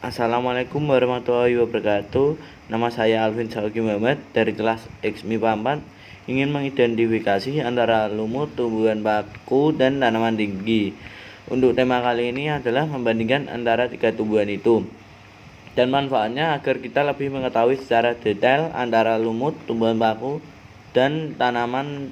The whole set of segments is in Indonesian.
Assalamualaikum warahmatullahi wabarakatuh. Nama saya Alvin Sauki Muhammad dari kelas XMIPA 4 ingin mengidentifikasi antara lumut, tumbuhan baku, dan tanaman tinggi. Untuk tema kali ini adalah membandingkan antara tiga tumbuhan itu dan manfaatnya agar kita lebih mengetahui secara detail antara lumut, tumbuhan baku, dan tanaman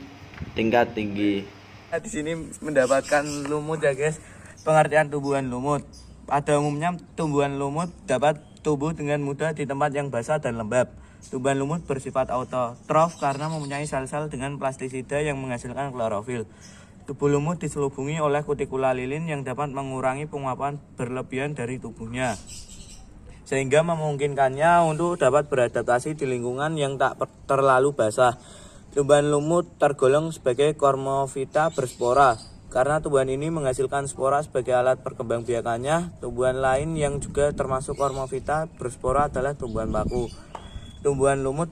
tingkat tinggi. Di sini mendapatkan lumut ya guys. Pengertian tumbuhan lumut. Pada umumnya tumbuhan lumut dapat tumbuh dengan mudah di tempat yang basah dan lembab. Tumbuhan lumut bersifat autotrof karena mempunyai sel-sel dengan plastisida yang menghasilkan klorofil. Tubuh lumut diselubungi oleh kutikula lilin yang dapat mengurangi penguapan berlebihan dari tubuhnya, sehingga memungkinkannya untuk dapat beradaptasi di lingkungan yang tak terlalu basah. Tumbuhan lumut tergolong sebagai Cormophyta berspora karena tumbuhan ini menghasilkan spora sebagai alat perkembangbiakannya. Tumbuhan lain yang juga termasuk Cormophyta berspora adalah tumbuhan baku. Tumbuhan lumut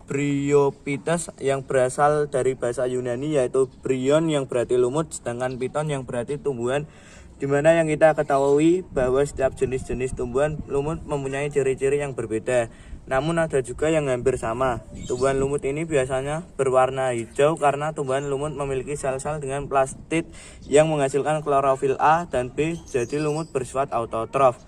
Bryophytes yang berasal dari bahasa Yunani yaitu bryon yang berarti lumut, sedangkan piton yang berarti tumbuhan, dimana yang kita ketahui bahwa setiap jenis-jenis tumbuhan lumut mempunyai ciri-ciri yang berbeda, namun ada juga yang hampir sama. Tumbuhan lumut ini biasanya berwarna hijau karena tumbuhan lumut memiliki sel-sel dengan plastid yang menghasilkan klorofil A dan B, jadi lumut bersifat autotrof.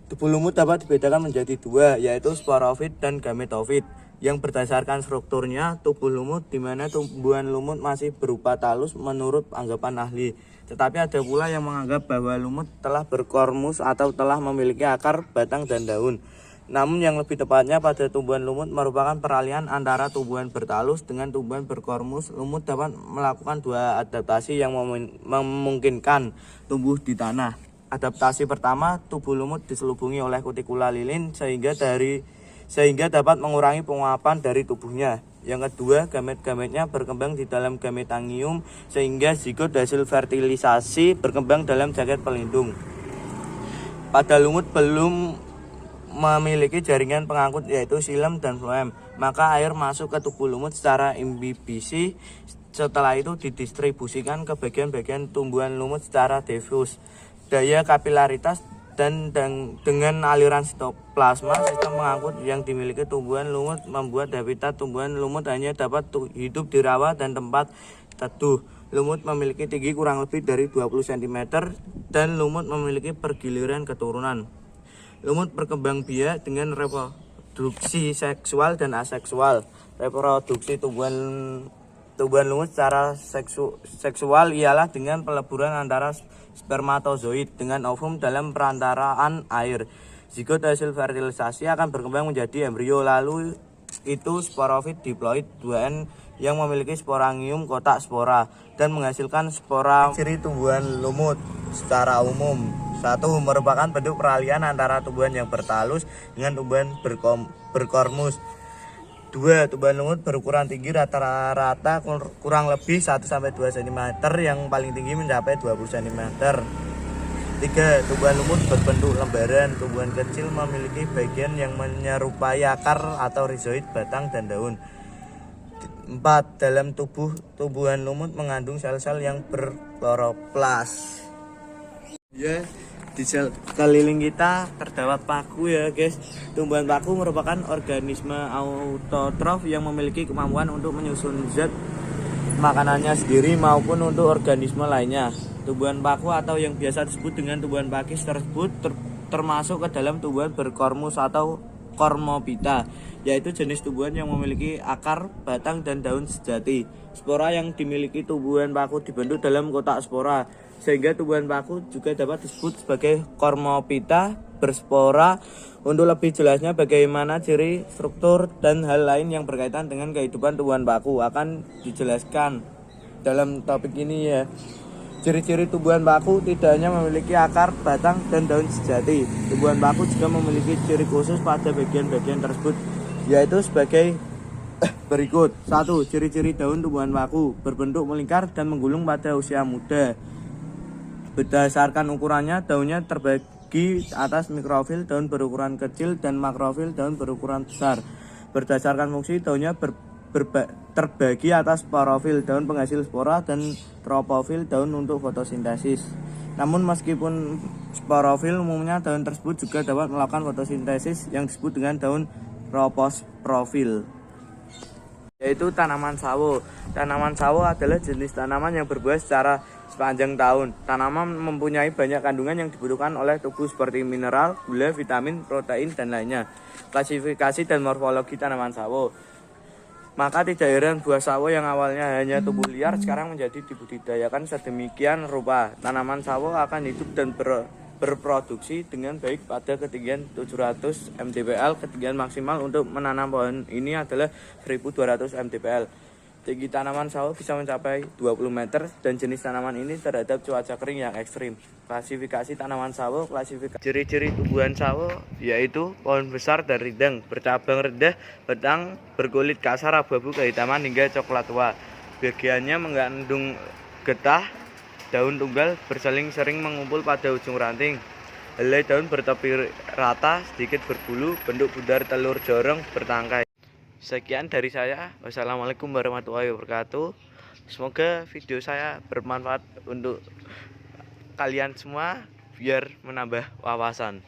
Tubuh lumut dapat dibedakan menjadi dua, yaitu sporofit dan gametofit. Yang berdasarkan strukturnya tubuh lumut, di mana tumbuhan lumut masih berupa talus menurut anggapan ahli. Tetapi ada pula yang menganggap bahwa lumut telah berkormus atau telah memiliki akar, batang, dan daun. Namun yang lebih tepatnya pada tumbuhan lumut merupakan peralihan antara tumbuhan bertalus dengan tumbuhan berkormus. Lumut dapat melakukan dua adaptasi yang memungkinkan tumbuh di tanah. Adaptasi pertama, tubuh lumut diselubungi oleh kutikula lilin sehingga dapat mengurangi penguapan dari tubuhnya. Yang kedua, gamet-gametnya berkembang di dalam gametangium sehingga zigot hasil fertilisasi berkembang dalam jaket pelindung. Pada lumut belum memiliki jaringan pengangkut yaitu xilem dan floem, maka air masuk ke tubuh lumut secara imbibisi. Setelah itu didistribusikan ke bagian-bagian tumbuhan lumut secara diffus. Daya kapilaritas dan dengan aliran sitoplasma, sistem pengangkut yang dimiliki tumbuhan lumut membuat habitat tumbuhan lumut hanya dapat hidup di rawa dan tempat teduh. Lumut memiliki tinggi kurang lebih dari 20 cm dan lumut memiliki pergiliran keturunan. Lumut berkembang biak dengan reproduksi seksual dan aseksual. Reproduksi tumbuhan lumut secara seksual ialah dengan peleburan antara spermatozoid dengan ovum dalam perantaraan air. Zigot hasil fertilisasi akan berkembang menjadi embrio, lalu itu sporofit diploid 2N yang memiliki sporangium kotak spora dan menghasilkan spora. Ciri tumbuhan lumut secara umum: 1. Merupakan bentuk peralihan antara tumbuhan yang bertalus dengan tumbuhan berkormus. 2. Tumbuhan lumut berukuran tinggi rata-rata kurang lebih 1-2 cm, yang paling tinggi mencapai 20 cm. 3. Tumbuhan lumut berbentuk lembaran. Tumbuhan kecil memiliki bagian yang menyerupai akar atau rizoid, batang, dan daun. 4. Dalam tumbuhan lumut mengandung sel-sel yang berkloroplas. Ya, di sekeliling kita terdapat paku ya guys. Tumbuhan paku merupakan organisme autotrof yang memiliki kemampuan untuk menyusun zat makanannya sendiri maupun untuk organisme lainnya. Tumbuhan paku atau yang biasa disebut dengan tumbuhan pakis tersebut termasuk ke dalam tumbuhan berkormus atau Cormophyta, yaitu jenis tumbuhan yang memiliki akar, batang, dan daun sejati. Spora yang dimiliki tumbuhan paku dibentuk dalam kotak spora, sehingga tumbuhan paku juga dapat disebut sebagai Cormophyta berspora. Untuk lebih jelasnya bagaimana ciri, struktur, dan hal lain yang berkaitan dengan kehidupan tumbuhan paku akan dijelaskan dalam topik ini ya. Ciri-ciri tumbuhan paku tidak hanya memiliki akar, batang, dan daun sejati. Tumbuhan paku juga memiliki ciri khusus pada bagian-bagian tersebut, yaitu sebagai berikut. 1. Ciri-ciri daun tumbuhan paku: berbentuk melingkar dan menggulung pada usia muda. Berdasarkan ukurannya, daunnya terbagi atas mikrofil, daun berukuran kecil, dan makrofil, daun berukuran besar. Berdasarkan fungsi, daunnya terbagi atas sporofil, daun penghasil spora, dan tropofil, daun untuk fotosintesis. Namun meskipun Sporofil umumnya daun tersebut juga dapat melakukan fotosintesis yang disebut dengan daun troposporofil, yaitu tanaman sawo. Tanaman sawo adalah jenis tanaman yang berbuah secara sepanjang tahun. Tanaman mempunyai banyak kandungan yang dibutuhkan oleh tubuh seperti mineral, gula, vitamin, protein, dan lainnya. Klasifikasi dan morfologi tanaman sawo. Maka tidak heran buah sawo yang awalnya hanya tumbuh liar sekarang menjadi dibudidayakan sedemikian rupa. Tanaman sawo akan hidup dan berproduksi dengan baik pada ketinggian 700 mdpl. Ketinggian maksimal untuk menanam pohon ini adalah 1200 mdpl. Tinggi tanaman sawo bisa mencapai 20 meter dan jenis tanaman ini terhadap cuaca kering yang ekstrim. Klasifikasi tanaman sawo. Klasifikasi ciri-ciri tumbuhan sawo yaitu pohon besar dan rindang, bercabang rendah, batang berkulit kasar abu-abu kehitaman hingga coklat tua. Bagiannya mengandung getah, daun tunggal bersaling sering mengumpul pada ujung ranting. Helai daun bertepi rata, sedikit berbulu, bentuk bundar telur jorong, bertangkai. Sekian dari saya. Wassalamualaikum warahmatullahi wabarakatuh. Semoga video saya bermanfaat untuk kalian semua biar menambah wawasan.